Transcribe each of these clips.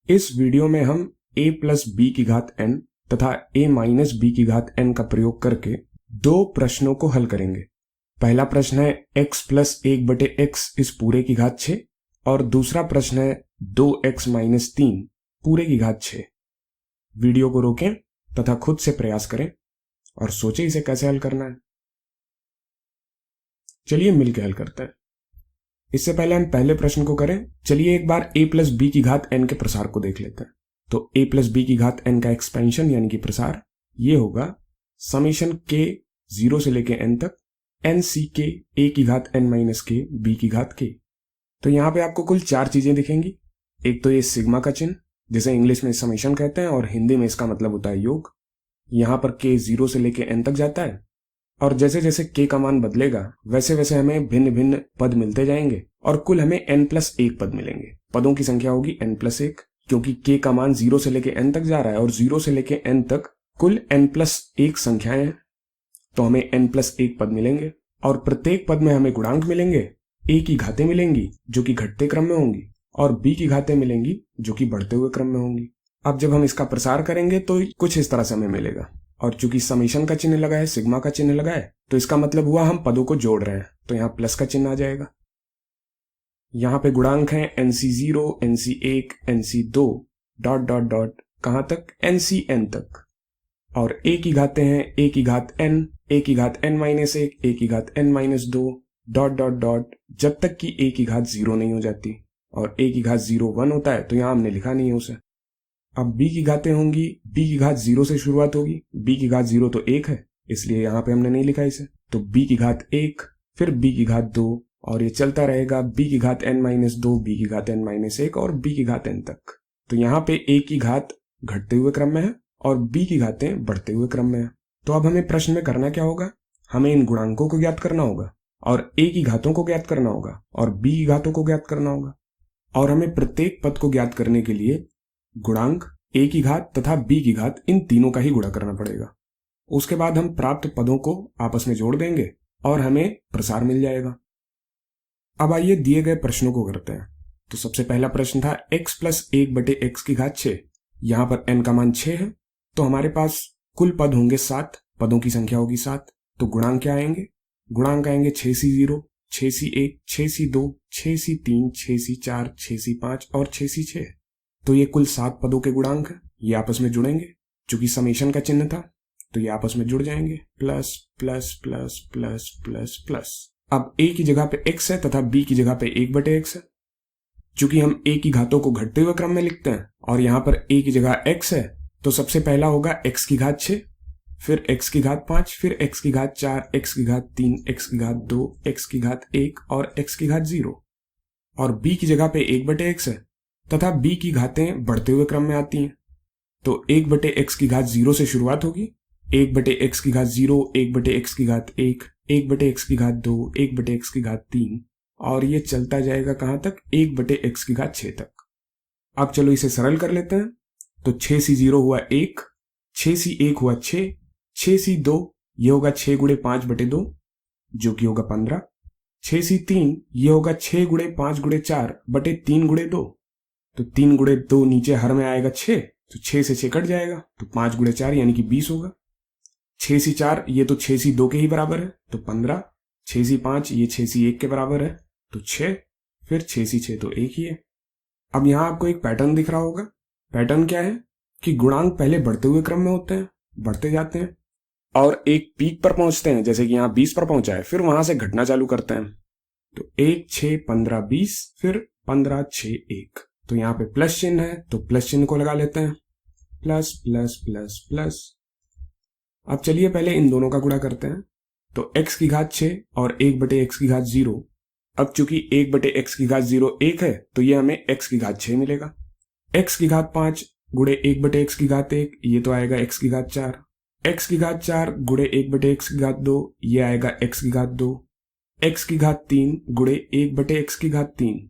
इस वीडियो में हम a प्लस बी की घात n तथा a माइनस बी की घात n का प्रयोग करके दो प्रश्नों को हल करेंगे। पहला प्रश्न है x प्लस 1/x इस पूरे की घात 6 और दूसरा प्रश्न है 2x माइनस 3 पूरे की घात 6। वीडियो को रोकें तथा खुद से प्रयास करें और सोचें इसे कैसे हल करना है। चलिए मिलकर हल करते हैं। इससे पहले हम पहले प्रश्न को करें। चलिए एक बार a प्लस बी की घात n के प्रसार को देख लेते हैं। तो a प्लस बी की घात n का एक्सपेंशन यानी कि प्रसार ये होगा समेशन k 0 से लेके n तक n c k a की घात n माइनस k b की घात k। तो यहाँ पे आपको कुल 4 चीजें दिखेंगी। एक तो ये सिग्मा का चिन्ह जिसे इंग्लिश में समेशन कहते हैं और हिंदी में इसका मतलब होता है योग। यहाँ पर k 0 से लेके n तक जाता है और जैसे जैसे k का मान बदलेगा वैसे वैसे हमें भिन्न भिन्न पद मिलते जाएंगे और कुल हमें n प्लस 1 पद मिलेंगे। पदों की संख्या होगी n प्लस 1 क्योंकि k का मान 0 से लेके n तक जा रहा है और 0 से लेके n तक कुल n प्लस 1 संख्याएं हैं, तो हमें n प्लस 1 पद मिलेंगे और प्रत्येक पद में हमें गुणांक मिलेंगे। a की घातें मिलेंगी जो कि घटते क्रम में होंगी और b की घातें मिलेंगी जो कि बढ़ते हुए क्रम में होंगी। अब जब हम इसका प्रसार करेंगे तो कुछ इस तरह से हमें मिलेगा और चूंकि समेशन का चिन्ह लगा है, सिग्मा का चिन्ह लगा है, तो इसका मतलब हुआ हम पदों को जोड़ रहे हैं, तो यहाँ प्लस का चिन्ह आ जाएगा। यहाँ पे गुणांक हैं nc0, nc1, nc2 dot dot dot कहां तक ncn तक और a की घातें हैं a की घात n, a की घात n माइनस 1, a की घात n minus 2 dot dot dot जब तक कि a की घात 0 नहीं हो जाती और a की घात 0 1 होता है तो यहाँ हमने लिखा नहीं है उसे। अब b की घातें होंगी, b की घात 0 से शुरुआत होगी, b की घात 0 तो 1 है इसलिए यहाँ पे हमने नहीं लिखा इसे, तो b की घात 1 फिर b की घात 2 और ये चलता रहेगा b की घात n माइनस 2, b की घात n माइनस 1 और b की घात n तक। तो यहाँ पे a की घात घटते हुए क्रम में है और b की घातें बढ़ते हुए क्रम में है। तो अब हमें प्रश्न में करना क्या होगा, हमें इन गुणांकों को ज्ञात करना होगा और a की घातों को ज्ञात करना होगा और b की घातों को ज्ञात करना होगा और हमें प्रत्येक पद को ज्ञात करने के लिए गुणांक a की घात तथा b की घात इन तीनों का ही गुणा करना पड़ेगा। उसके बाद हम प्राप्त पदों को आपस में जोड़ देंगे और हमें प्रसार मिल जाएगा। अब आइए दिए गए प्रश्नों को करते हैं। तो सबसे पहला प्रश्न था x प्लस 1/x की घात 6। यहाँ पर n का मान 6 है तो हमारे पास कुल पद होंगे 7, पदों की संख्या होगी 7। तो गुणांक क्या आएंगे, गुणांक आएंगे 6c0, 6c1, 6c2, 6c3, 6c4, 6c5 और 6c6। तो ये कुल 7 पदों के गुणांक है, ये आपस में जुड़ेंगे। चूंकि समेशन का चिन्ह था तो ये आपस में जुड़ जाएंगे, plus plus plus plus plus plus. अब a की जगह पे x है तथा b की जगह पे 1/x है। चूंकि हम a की घातों को घटते हुए क्रम में लिखते हैं और यहाँ पर a की जगह x है तो सबसे पहला होगा x की घात 6, फिर x की घात 5, फिर x की घात 4, x की घात 3, x की घात 2, x की घात 1 और x की घात 0। और b की जगह पे 1/x है तथा b की घातें बढ़ते हुए क्रम में आती हैं। तो 1/x की घात 0 से शुरुआत होगी, 1/x की घात 0, 1/x की घात 1, 1/x की घात 2, 1/x की घात 3 और ये चलता जाएगा कहां तक, 1/x की घात 6 तक। अब चलो इसे सरल कर लेते हैं। तो 6c0 हुआ 1, 6c1 हुआ 6, 6c2 ये होगा 6 गुणे 5/2 जो कि होगा 15, 6c3 ये होगा 6 गुणे 5 गुणे 4 बटे 3 गुणे 2। तो 3 गुणे 2 नीचे हर में आएगा 6, तो 6 से 6 कट जाएगा तो 5 गुणे 4 यानी कि 20 होगा। 6c4 ये तो 6c2 के ही बराबर है तो 15, 6c5 ये 6c1 के बराबर है तो 6, फिर 6c6 तो 1 ही है। अब यहाँ आपको एक पैटर्न दिख रहा होगा। पैटर्न क्या है कि गुणांक पहले बढ़ते हुए क्रम में होते हैं, बढ़ते जाते हैं और एक पीक पर पहुंचते हैं, जैसे कि यहाँ 20 पर पहुंचा है, फिर वहां से घटना चालू करते हैं। तो 1 6 15 20 फिर 15 6 1। तो यहाँ पे प्लस चिन्ह है तो प्लस चिन्ह को लगा लेते हैं, प्लस प्लस प्लस प्लस। अब चलिए पहले इन दोनों का गुणा करते हैं। तो x की घात 6 और 1/x की घात 0। अब चूंकि 1/x की घात 0 1 है तो ये हमें x की घात 6 मिलेगा। x की घात 5 गुणे 1/x की घात 1 ये तो आएगा x की घात 4, x की घात 4 गुणे 1/x की घात 2 ये आएगा x की घात 2, x की घात 3 गुणे 1/x की घात 3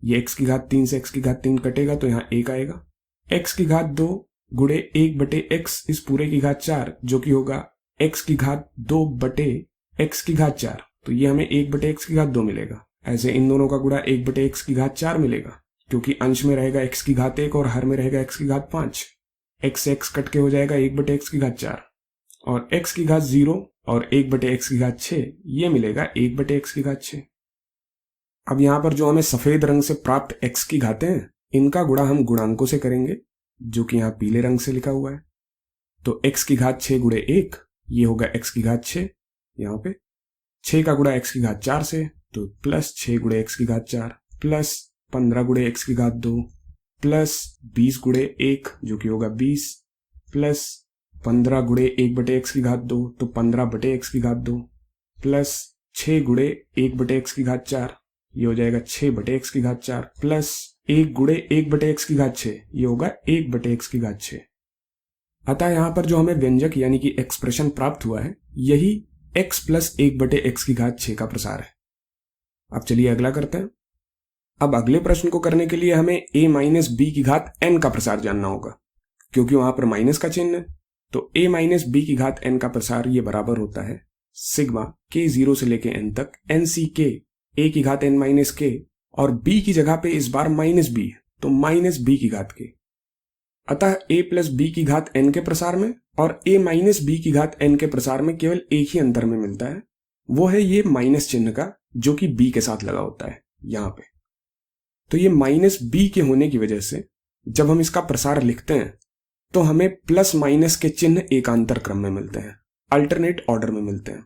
ये x की घात 3 से x की घात 3 कटेगा तो यहाँ 1 आएगा। x की घात 2 गुणे 1/x इस पूरे की घात 4 जो कि होगा x की घात 2 बटे x की घात 4, तो ये हमें 1/x की घात 2 मिलेगा। ऐसे इन दोनों का गुणा 1/x की घात 4 मिलेगा क्योंकि अंश में रहेगा x की घात 1 और हर में रहेगा x की घात 5। x से x कट के हो जाएगा 1/x की घात 4 और x की घात 0 और 1/x की घात 6, ये मिलेगा 1/x की घात 6। अब यहां पर जो हमें सफेद रंग से प्राप्त x की घातें हैं, इनका गुणा हम गुणांकों से करेंगे, जो कि यहां पीले रंग से लिखा हुआ है। तो x की घात 6 गुणे 1, ये होगा x की घात 6, यहाँ पे 6 का गुणा x की घात 4 से, तो प्लस 6 गुणे x की घात 4 प्लस 15 गुणे x की घात 2 प्लस 20 गुणे 1 जो कि होगा 20 प्लस 15 गुणे 1/x की घात 2, तो 15/x की घात 2 प्लस 6 गुणे 1/x की घात 4, ये हो जाएगा 6/x की घात 4 प्लस 1 गुणे 1/x की घात 6, ये होगा 1/x की घात 6। अतः यहां पर जो हमें व्यंजक यानी कि एक्सप्रेशन प्राप्त हुआ है, यही x प्लस 1/x की घात 6 का प्रसार है। अब चलिए अगला करते हैं। अब अगले प्रश्न को करने के लिए हमें a माइनस b की घात n का प्रसार जानना होगा, क्योंकि वहां पर माइनस का चिन्ह है। तो a माइनस b की घात n का प्रसार ये बराबर होता है सिग्मा k 0 से लेके n तक nck a की घात n माइनस k, और b की जगह पे इस बार माइनस b, तो माइनस b की घात k। अतः a प्लस b की घात n के प्रसार में और a माइनस b की घात n के प्रसार में केवल एक ही अंतर में मिलता है, वो है ये माइनस चिन्ह का, जो कि b के साथ लगा होता है यहां पे। तो ये माइनस b के होने की वजह से जब हम इसका प्रसार लिखते हैं तो हमें प्लस माइनस के चिन्ह एकांतर क्रम में मिलते हैं, अल्टरनेट ऑर्डर में मिलते हैं।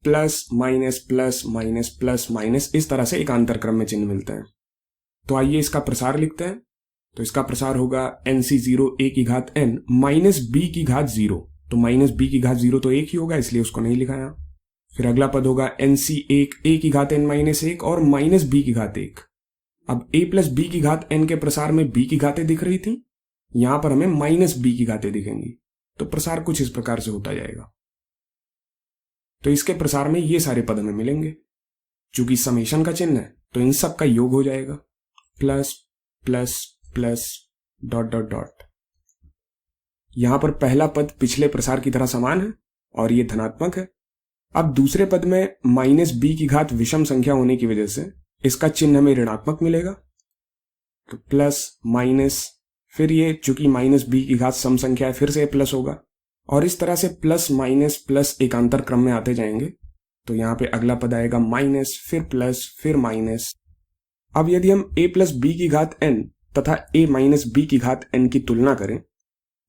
Plus minus plus minus plus minus, इस तरह से एकांतर क्रम में चिन्ह मिलते हैं। तो आइए इसका प्रसार लिखते हैं। तो इसका प्रसार होगा nc0 a की घात n माइनस b की घात 0, तो माइनस b की घात 0 तो एक ही होगा, इसलिए उसको नहीं लिखा यहाँ। फिर अगला पद होगा nc1 a की घात n माइनस 1 और माइनस b की घात 1। अब a प्लस b की घात n के प्रसार में b की घातें दिख रही थी, यहां पर हमें माइनस b की घातें दिखेंगी। तो प्रसार कुछ इस प्रकार से होता जाएगा। तो इसके प्रसार में ये सारे पद हमें मिलेंगे। चूंकि समेशन का चिन्ह है तो इन सब का योग हो जाएगा, plus plus plus dot dot dot. यहां पर पहला पद पिछले प्रसार की तरह समान है और ये धनात्मक है। अब दूसरे पद में माइनस b की घात विषम संख्या होने की वजह से इसका चिन्ह हमें ऋणात्मक मिलेगा, तो प्लस माइनस, फिर ये चूंकि माइनस b की घात सम संख्या है फिर से प्लस होगा, और इस तरह से प्लस माइनस प्लस एकांतर क्रम में आते जाएंगे। तो यहां पे अगला पद आएगा माइनस, फिर प्लस, फिर माइनस। अब यदि हम a प्लस b की घात n तथा a माइनस b की घात n की तुलना करें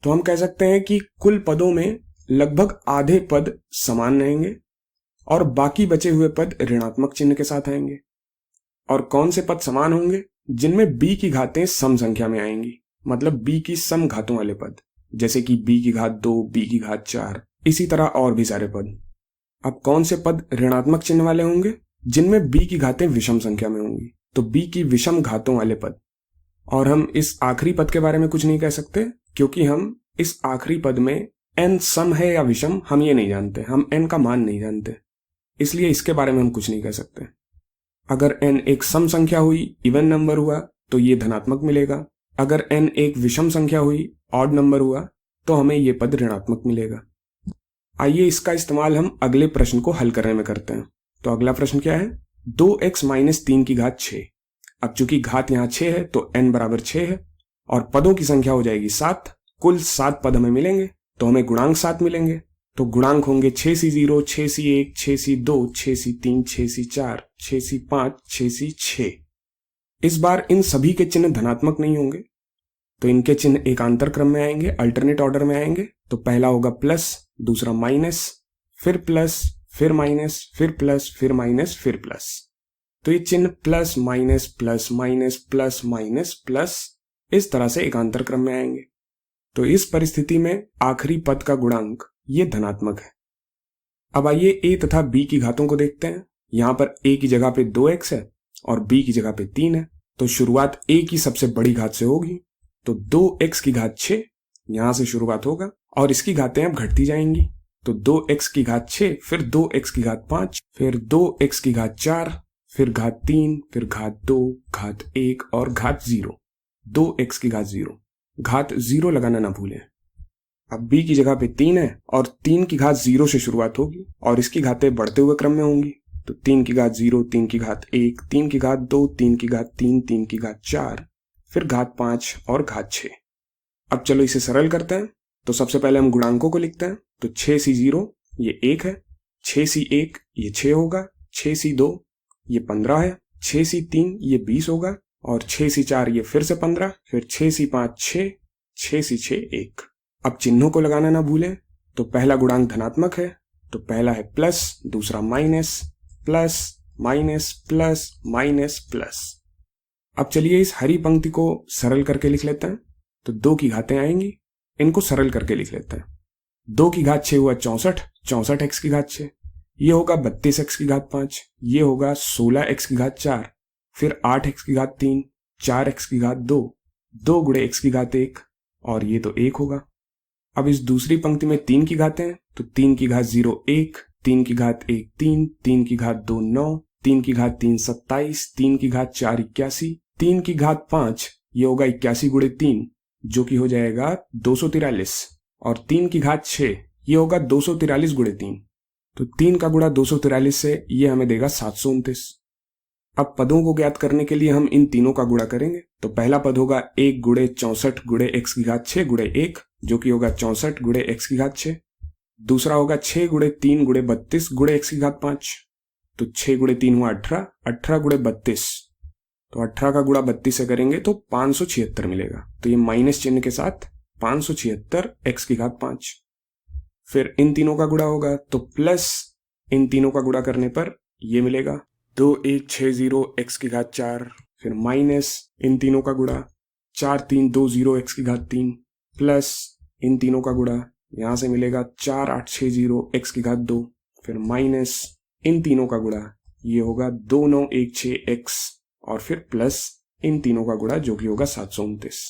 तो हम कह सकते हैं कि कुल पदों में लगभग आधे पद समान रहेंगे और बाकी बचे हुए पद ऋणात्मक चिन्ह के साथ आएंगे। और कौन से पद समान होंगे? जिनमें b की घातें सम संख्या में आएंगी, मतलब b की सम घातों वाले पद, जैसे कि b की घात 2, b की घात 4, इसी तरह और भी सारे पद। अब कौन से पद ऋणात्मक चिन्ह वाले होंगे? जिनमें b की घातें विषम संख्या में होंगी, तो b की विषम घातों वाले पद। और हम इस आखिरी पद के बारे में कुछ नहीं कह सकते, क्योंकि हम इस आखिरी पद में n सम है या विषम हम ये नहीं जानते, हम n का मान नहीं जानते, इसलिए इसके बारे में हम कुछ नहीं कह सकते। अगर n एक सम संख्या हुई, इवन नंबर हुआ, तो ये धनात्मक मिलेगा। अगर n एक विषम संख्या हुई, ऑड नंबर हुआ, तो हमें ये पद ऋणात्मक मिलेगा। आइए इसका इस्तेमाल हम अगले प्रश्न को हल करने में करते हैं। तो अगला प्रश्न क्या है? 2x माइनस 3 की घात 6। अब चूंकि घात यहाँ 6 है तो n बराबर 6 है और पदों की संख्या हो जाएगी 7। कुल 7 पद हमें मिलेंगे, तो हमें गुणांक 7 मिलेंगे। तो गुणांक होंगे 6c0, 6c1, 6c2, 6c3, 6c4, 6c5, 6c6। इस बार इन सभी के चिन्ह धनात्मक नहीं होंगे, तो इनके चिन्ह एकांतर क्रम में आएंगे, अल्टरनेट ऑर्डर में आएंगे। तो पहला होगा प्लस, दूसरा माइनस, फिर प्लस, फिर माइनस, फिर प्लस, फिर माइनस, फिर प्लस। तो ये चिन्ह plus minus plus minus plus minus plus इस तरह से एकांतर क्रम में आएंगे। तो इस परिस्थिति में आखिरी पद का गुणांक ये धनात्मक है। अब आइए a तथा b की घातों को देखते हैं। यहां पर a की जगह पे 2x है और b की जगह पे 3 है, तो शुरुआत a की सबसे बड़ी घात से होगी। तो 2x की घात 6 यहां से शुरुआत होगा और इसकी घातें अब घटती जाएंगी। तो 2x की घात 6, फिर 2x की घात 5, फिर 2x की घात 4, फिर घात 3, फिर घात 2, घात 1 और घात 0। 2x की घात 0, घात 0 लगाना ना भूलें। अब b की जगह पे 3 है और 3 की घात 0 से शुरुआत होगी और इसकी घातें बढ़ते हुए क्रम में होंगी। तो 3 की घात 0, 3 की घात 1, 3 की घात 2, 3 की घात 3, 3 की घात 4, फिर घात 5 और घात 6। अब चलो इसे सरल करते हैं। तो सबसे पहले हम गुणांकों को लिखते हैं। तो 6C0 ये 1 है, 6C1 ये 6 होगा, 6C2 ये 15 है, 6C3 ये 20 होगा और 6C4 ये फिर से 15, फिर 6C5 6, 6C6 1। अब चिन्हों को लगाना ना भूलें। तो पहला गुणांक धनात्मक है तो पहला है प्लस, दूसरा minus, plus minus plus minus plus. अब चलिए इस हरी पंक्ति को सरल करके लिख लेते हैं। तो 2 की घातें आएंगी, इनको सरल करके लिख लेते हैं। 2 की घात 6 हुआ 64, 64 x की घात 6, ये होगा 32 x की घात 5, ये होगा 16 x की घात 4, फिर 8 x की घात 3, 4 x की घात 2, 2 गुणे x की घात 1 और ये तो 1 होगा। अब इस दूसरी पंक्ति में 3 की घातें हैं। तो 3 की घात 0 1, 3 की घात 1 3, 3 की घात 2 9, 3 की घात 3 27, 3 की घात 4 81, 3 की घात 5 ये होगा 81 गुणे 3 जो कि हो जाएगा 243 और 3 की घात 6 ये होगा 243 गुणे 3। तो 3 का गुणा 243 से ये हमें देगा 729। अब पदों को ज्ञात करने के लिए हम इन तीनों का गुणा करेंगे। तो पहला पद होगा 1 गुणे 64 गुणे x की घात 6 गुणे 1 जो कि होगा 64 गुणे x की घात 6। दूसरा होगा 6 गुणे 3 गुणे 32 गुणे x की घात 5। तो 6 गुणे 3 हुआ 18, 18 गुणे 32। तो 18 का गुणा 32 से करेंगे तो 576 मिलेगा। तो ये माइनस चिन्ह के साथ 576 x की घात 5। फिर इन तीनों का गुणा होगा तो प्लस इन तीनों का गुणा करने पर ये मिलेगा 2160 x की घात 4, फिर माइनस इन तीनों का गुणा 4320 x की घात 3, प्लस इन तीनों का गुणा यहां से मिलेगा 4860 x की घात 2, फिर माइनस इन तीनों का गुणा ये होगा 2916 x और फिर प्लस इन तीनों का गुणा जो कि होगा 729।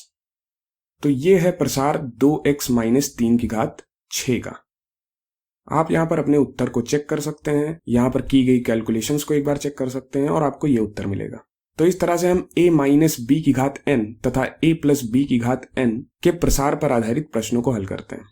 तो ये है प्रसार 2x माइनस 3 की घात 6 का। आप यहाँ पर अपने उत्तर को चेक कर सकते हैं, यहाँ पर की गई कैलकुलेशंस को एक बार चेक कर सकते हैं और आपको ये उत्तर मिलेगा। तो इस तरह से हम a माइनस b की घात n तथा a प्लस b की घात n के प्रसार पर आधारित प्रश्नों को हल करते हैं।